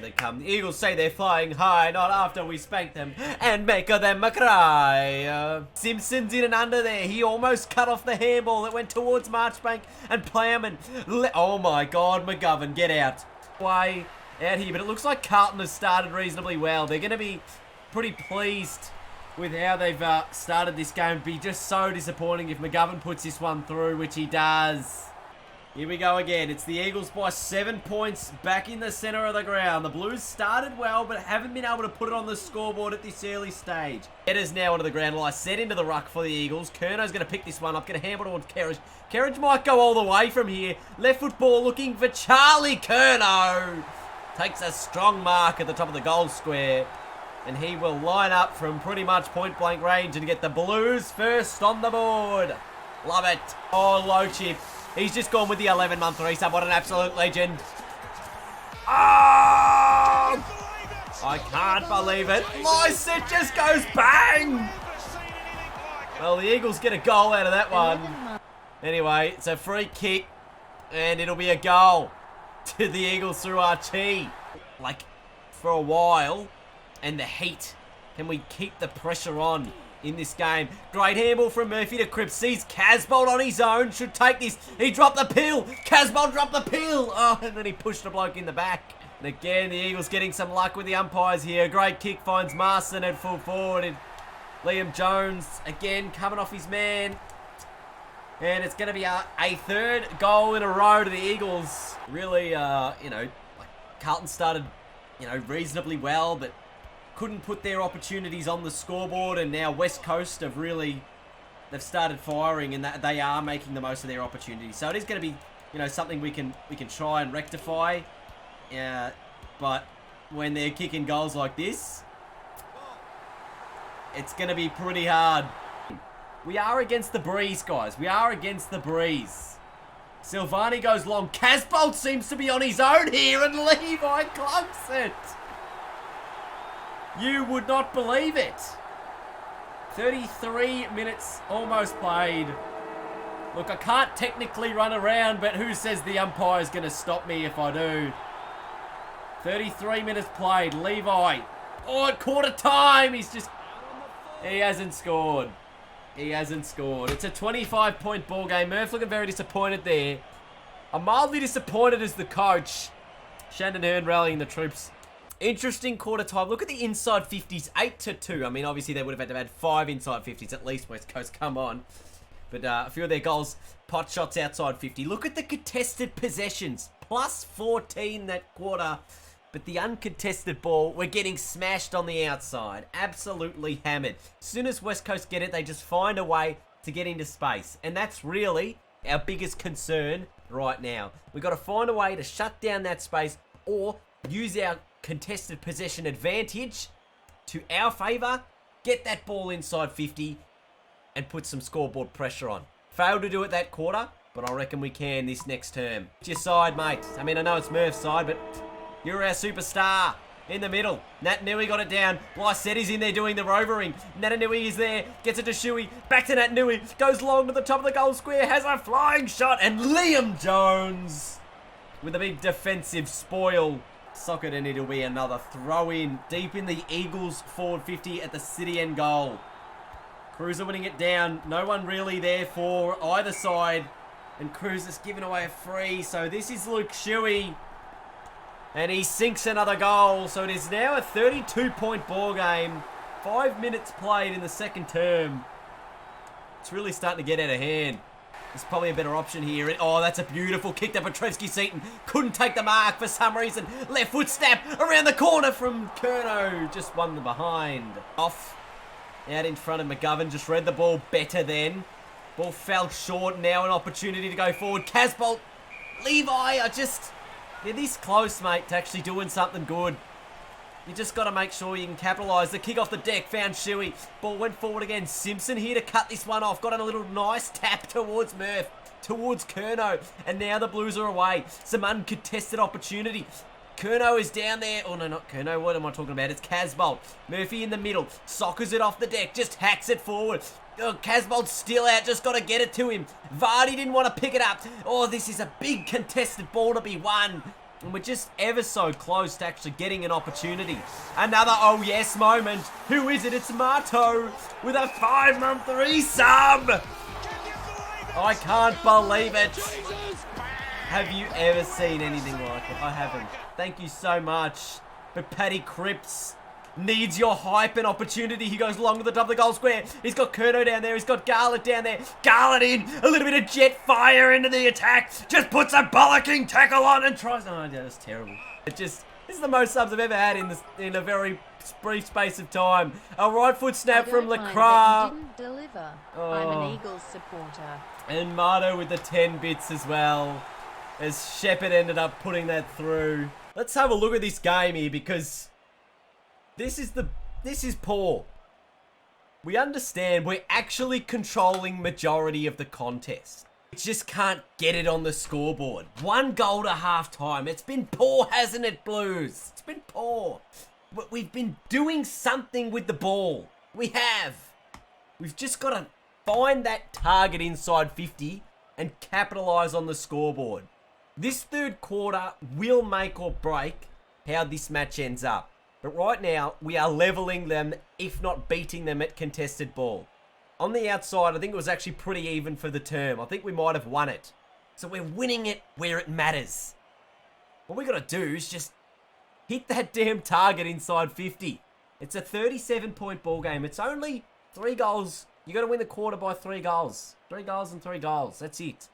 direction they come. The Eagles say they're flying high, not after we spank them and make them cry. Simpson's in and under there. He almost cut off the handball that went towards Marchbank and Plowman. Oh my God, McGovern, get out. Way out here, but it looks like Carlton has started reasonably well. They're going to be pretty pleased with how they've started this game. It'd be just so disappointing if McGovern puts this one through, which he does. Here we go again. It's the Eagles by 7 points back in the centre of the ground. The Blues started well, but haven't been able to put it on the scoreboard at this early stage. Headers now onto the ground. Lie set into the ruck for the Eagles. Curno's going to pick this one up. Going to handle towards Kerridge. Kerridge might go all the way from here. Left foot ball looking for Charlie Curnow. Takes a strong mark at the top of the goal square. And he will line up from pretty much point-blank range and get the Blues first on the board. Love it. Oh, low chip. He's just gone with the 11-month resub. What an absolute legend. Oh! I can't believe it. Lyset just goes bang! Well, the Eagles get a goal out of that one. Anyway, it's a free kick. And it'll be a goal to the Eagles through RT. Like, for a while. And the heat. Can we keep the pressure on in this game? Great handball from Murphy to Cripps. Sees Casbolt on his own. Should take this. He dropped the pill. Casbolt dropped the pill. Oh, and then he pushed the bloke in the back. And again, the Eagles getting some luck with the umpires here. Great kick finds Marston at full forward. And Liam Jones again coming off his man. And it's going to be a third goal in a row to the Eagles. Really, Carlton started, reasonably well, but couldn't put their opportunities on the scoreboard, and now West Coast they've started firing, and they are making the most of their opportunities. So it is going to be, something we can try and rectify. But when they're kicking goals like this, it's going to be pretty hard. We are against the breeze, guys. We are against the breeze. Silvani goes long. Casbolt seems to be on his own here, and Levi clubs it. You would not believe it. 33 minutes almost played. Look, I can't technically run around, but who says the umpire's going to stop me if I do? 33 minutes played. Levi. Oh, at quarter time. He hasn't scored. He hasn't scored. It's a 25-point ball game. Murph looking very disappointed there. I'm mildly disappointed as the coach. Shandon Hearn rallying the troops. Interesting quarter time. Look at the inside 50s, 8-2. I mean, obviously they would have had to have had 5 inside 50s at least, West Coast, come on. But a few of their goals, pot shots outside 50. Look at the contested possessions, plus 14 that quarter. But the uncontested ball, we're getting smashed on the outside. Absolutely hammered. As soon as West Coast get it, they just find a way to get into space. And that's really our biggest concern right now. We've got to find a way to shut down that space or use our contested possession advantage to our favour, get that ball inside 50 and put some scoreboard pressure on. Failed to do it that quarter, but I reckon we can this next term. It's your side, mate. I mean, I know it's Murph's side, but you're our superstar. In the middle, Nat Nui got it down. Lysetti's in there doing the rovering. Natanui is there, gets it to Shuey. Back to Nat Nui, goes long to the top of the goal square, has a flying shot, and Liam Jones with a big defensive spoil. Socket, and it'll be another throw-in deep in the Eagles forward 50 at the city end goal. Cruz are winning it down. No one really there for either side. And Cruz is giving away a free. So this is Luke Shuey. And he sinks another goal. So it is now a 32-point ball game. 5 minutes played in the second term. It's really starting to get out of hand. There's probably a better option here. Oh, that's a beautiful kick to Petrevsky-Seaton. Couldn't take the mark for some reason. Left foot snap around the corner from Curnow. Just won the behind. Off. Out in front of McGovern. Just read the ball better then. Ball fell short. Now an opportunity to go forward. Casbolt. Levi. They're this close, mate, to actually doing something good. You just got to make sure you can capitalise. The kick off the deck, found Shuey. Ball went forward again. Simpson here to cut this one off. Got a little nice tap towards Murph, towards Curnow. And now the Blues are away. Some uncontested opportunity. Curnow is down there. Oh, no, not Curnow. What am I talking about? It's Casbolt. Murphy in the middle. Soccers it off the deck. Just hacks it forward. Oh, Casbolt's still out. Just got to get it to him. Vardy didn't want to pick it up. Oh, this is a big contested ball to be won. And we're just ever so close to actually getting an opportunity. Another oh yes moment. Who is it? It's Mato with a 5-on-3 sub. I can't believe it. Have you ever seen anything like it? I haven't. Thank you so much. But Paddy Cripps needs your hype and opportunity. He goes long to the top of the goal square. He's got Curnow down there. He's got Garlett down there. Garlett in. A little bit of jet fire into the attack. Just puts a bollocking tackle on and tries. Oh, yeah, that's terrible. This is the most subs I've ever had in a very brief space of time. A right foot snap from Lacroix. Didn't deliver. Oh. I'm an Eagles supporter. And Mato with the 10 bits as well, as Shepherd ended up putting that through. Let's have a look at this game here, because this is poor. We understand we're actually controlling majority of the contest. We just can't get it on the scoreboard. 1 goal to half-time. It's been poor, hasn't it, Blues? It's been poor. But we've been doing something with the ball. We have. We've just got to find that target inside 50 and capitalise on the scoreboard. This third quarter will make or break how this match ends up. But right now, we are levelling them, if not beating them at contested ball. On the outside, I think it was actually pretty even for the term. I think we might have won it. So we're winning it where it matters. What we got to do is just hit that damn target inside 50. It's a 37-point ball game. It's only 3 goals. You got to win the quarter by 3 goals. 3 goals and 3 goals. That's it.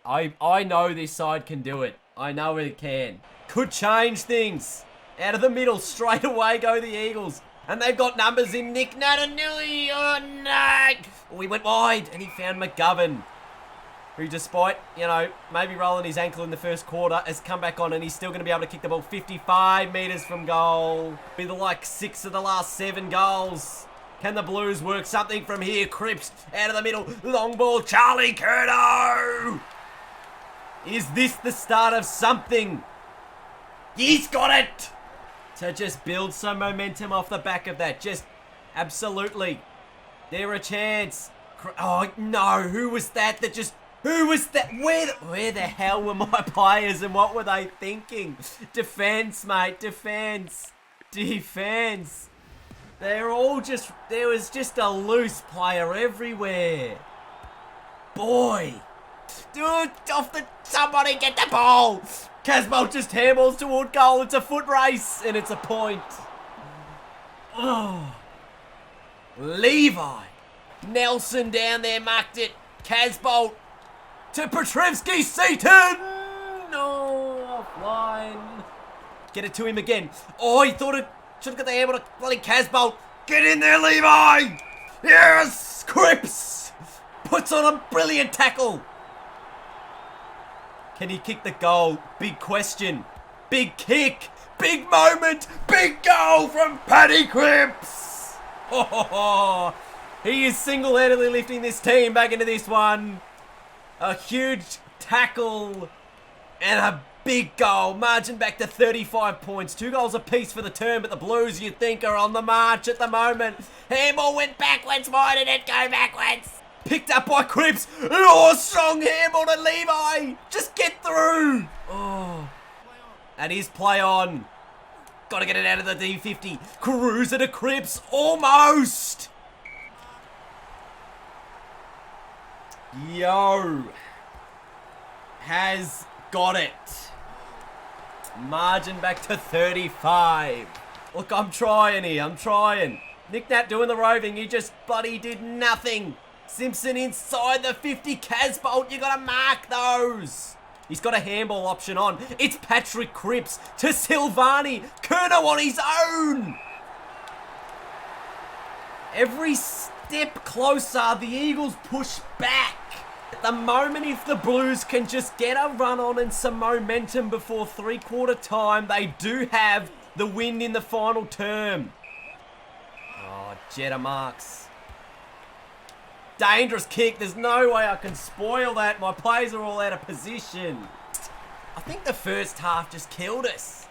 I know this side can do it. I know it can. Could change things. Out of the middle, straight away go the Eagles. And they've got numbers in Nick Natanui. Oh, no. We went wide, and he found McGovern, who, despite, maybe rolling his ankle in the first quarter, has come back on, and he's still going to be able to kick the ball 55 metres from goal. With like 6 of the last 7 goals. Can the Blues work something from here? Cripps out of the middle. Long ball, Charlie Curnow. Is this the start of something? He's got it! To just build some momentum off the back of that. Just absolutely. They're a chance. Oh, no. Who was that Who was that? Where the hell were my players and what were they thinking? Defense, mate. Defense. Defense. There was just a loose player everywhere. Boy. Dude, somebody get the ball. Casbolt just handballs toward goal. It's a foot race, and it's a point. Oh. Levi. Nelson down there marked it. Casbolt to Petrevsky. Seaton. No, offline. Get it to him again. Oh, he thought it should have got the handball to bloody Casbolt. Get in there, Levi. Yes, Cripps puts on a brilliant tackle. Can he kick the goal? Big question. Big kick. Big moment. Big goal from Paddy Cripps. Oh, he is single-handedly lifting this team back into this one. A huge tackle and a big goal. Margin back to 35 points. 2 goals apiece for the term, but the Blues, you think, are on the march at the moment. Handball went backwards. Why did it go backwards? Picked up by Cripps. Oh, strong handball to Levi. Just get through. Oh. That is play on. Got to get it out of the D50. Cruiser to Cripps. Almost. Yo. Has got it. Margin back to 35. Look, I'm trying here. I'm trying. Nick Nat doing the roving. He just bloody did nothing. Simpson inside the 50. Casbolt, you got to mark those. He's got a handball option on. It's Patrick Cripps to Silvani. Curnow on his own. Every step closer, the Eagles push back. At the moment, if the Blues can just get a run on and some momentum before 3/4 time, they do have the win in the final term. Oh, Jetta marks. Dangerous kick. There's no way I can spoil that. My players are all out of position. I think the first half just killed us.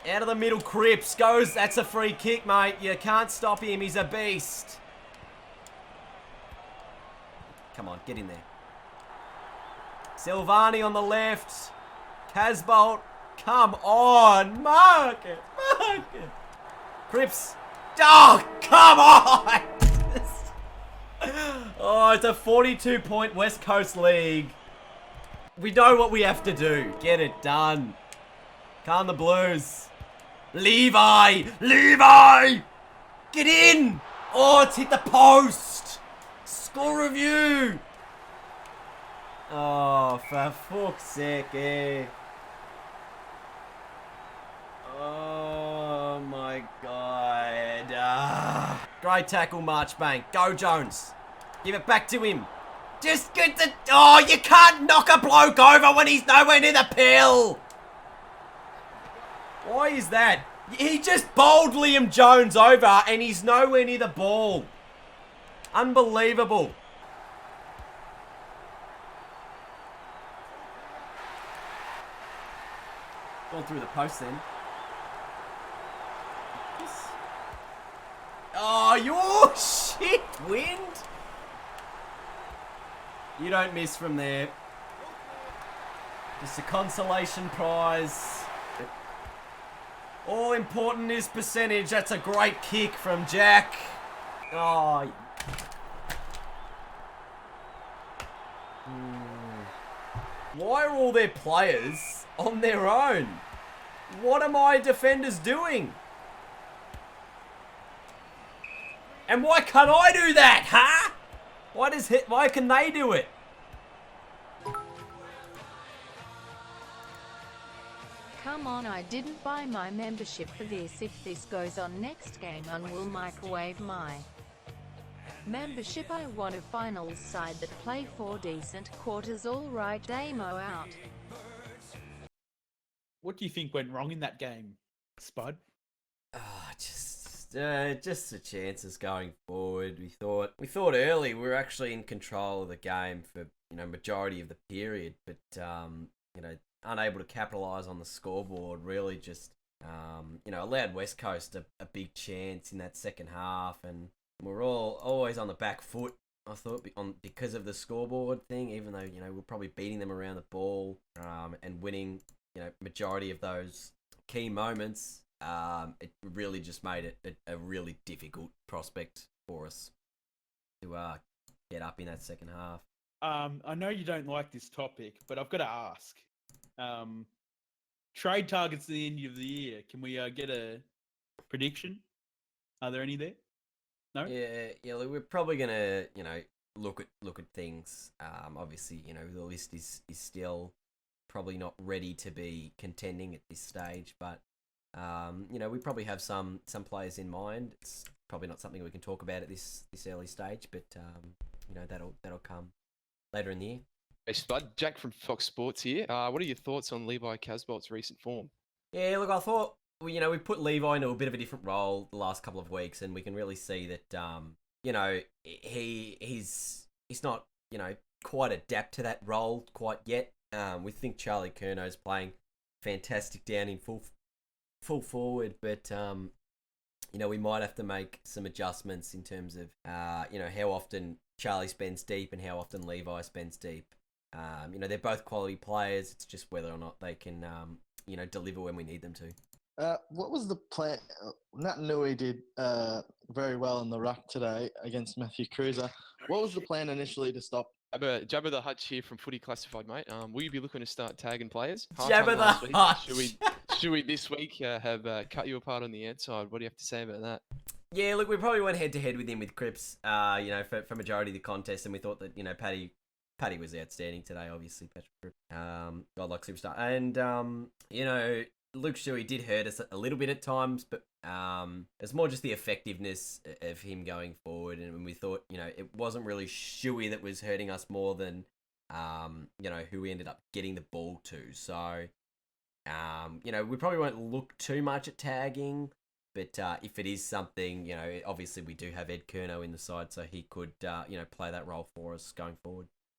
Out of the middle, Cripps goes. That's a free kick, mate. You can't stop him. He's a beast. Come on, get in there. Silvani on the left. Casbolt, come on. Mark it. Mark it. Cripps. Oh, come on. Oh, it's a 42-point West Coast League. We know what we have to do. Get it done. Calm the Blues. Levi! Levi! Get in! Oh, it's hit the post! Score review! Oh, for fuck's sake, eh? Oh, my God. Great tackle, Marchbank. Go, Jones. Give it back to him. Just get the... Oh, you can't knock a bloke over when he's nowhere near the pill. Why is that? He just bowled Liam Jones over and he's nowhere near the ball. Unbelievable. Gone through the post then. Oh, you shit, wind. You don't miss from there. Just a consolation prize. All important is percentage. That's a great kick from Jack. Oh. Why are all their players on their own? What are my defenders doing? And why can't I do that, huh? Why can they do it? Come on, I didn't buy my membership for this. If this goes on next game, I will microwave my membership. I want a finals side that play 4 decent quarters. All right, Damo out. What do you think went wrong in that game, Spud? Just the chances going forward. We thought early we were actually in control of the game for majority of the period, but unable to capitalise on the scoreboard. Really just allowed West Coast a big chance in that second half, and we're always on the back foot. I thought because of the scoreboard thing, even though we're probably beating them around the ball and winning majority of those key moments. It really just made it a really difficult prospect for us to get up in that second half. I know you don't like this topic, but I've got to ask. Trade targets at the end of the year. Can we get a prediction? Are there any there? No. Yeah. We're probably gonna look at things. Obviously, the list is still probably not ready to be contending at this stage, but. We probably have some players in mind. It's probably not something we can talk about at this early stage, but that'll come later in the year. Hey Spud, Jack from Fox Sports here. What are your thoughts on Levi Casbolt's recent form? Yeah, look, I thought we put Levi into a bit of a different role the last couple of weeks, and we can really see that he's not quite adapt to that role quite yet. We think Charlie Curno's playing fantastic down in full forward, but we might have to make some adjustments in terms of how often Charlie spends deep and how often Levi spends deep. They're both quality players. It's just whether or not they can deliver when we need them to. What was the plan? Nat Nui did very well in the ruck today against Matthew Cruiser. What was the plan initially to stop? Jabba the Hutch here from Footy Classified, mate. Will you be looking to start tagging players? Jabba the Hutch. Should we this week have cut you apart on the outside? What do you have to say about that? Yeah, look, we probably went head to head with him with Cripps, for majority of the contest, and we thought that Paddy was outstanding today. Obviously, Patrick Cripps, godlike superstar, and Luke Shuey did hurt us a little bit at times, but it's more just the effectiveness of him going forward, and we thought it wasn't really Shuey that was hurting us more than who we ended up getting the ball to. So we probably won't look too much at tagging, but if it is something, obviously we do have Ed Curnow in the side, so he could play that role for us going forward.